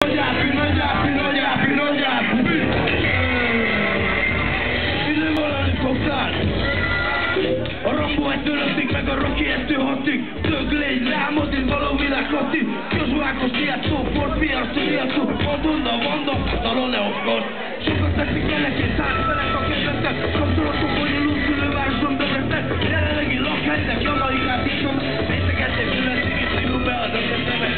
A Rambo egy töröttik, meg a Rocky egy hatig. Dög légy, rámozdít való világkatti. Közvágos diátszó, Ford piasztó, diátszó. Mondunda, Vanda, talán ne oszkod. Sokat teszik elekén, szállni felek a kedvettek. Kapcsolatok bonyolult szülővárosban bevesztek. Jelenlegi lakhelynek, jamaikát iszom. Péntekedték, születik, és szívunk be az egyetemet.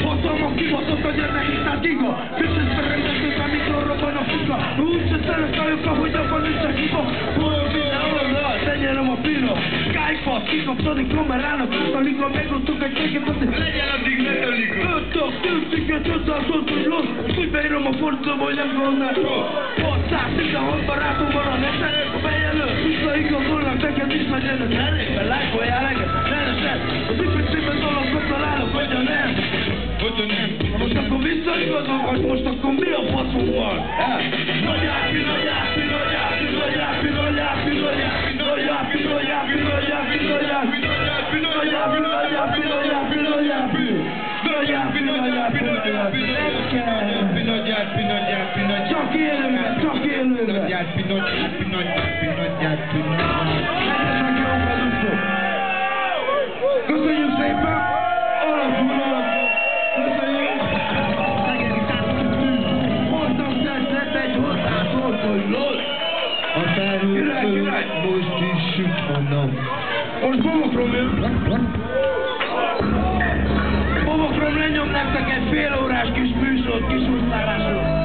Hatalmak kibaszott a gyermekisztát iga. Biztos berendezők, amikor robban a fika. Úgyse szeretajok, ahogy abban nincs a hiba. Olyan minden oldal, tenyerem a pira. Skyfasz, kikapcsodik kamerának. Visszaliga, megosztok egy kéket, azt legyen addig meteliga. Öttök, tűztüket, 500 hogy lossz. Úgy beírom a fordulóba, hogy nem gondolnál rossz. 616 barátom van a neten. A bejelöl, visszaigazolnak, neked is legyen az elég. Lájkoljál engem, rendeset. Az IPC-ben dolgokat találok, vagy a nem. Most akkor visszaigazolok, hogy most akkor mi a faszom van? Nagy ápi, nagy ápi, nagy ápi, nagy ápi, nagy ápi, nagy ápi, nagy ápi, nagy ápi, nagy ápi, nagy ápi, nagy ápi, nagy ápi, nagy ápi, nagy ápi, nagy ápi, nagy ápi, nagy ápi, nem kell. Nagy ápi, nagy ápi, nagy ápi, csak élőben, csak élőben. Nagy ápi, nagy ápi, nagy ápi, nagy ápi, nagy ápi. Legyenek jó feluszok. Köszönjük szépen! Alakulnak! Köszönjük! Hoztam tetszett egy hozzászólt, hogy LOL! A felhőtől most is süt a nap. Most Bobokrom lenyom nektek egy fél órás kis műsort, kis úszárásról.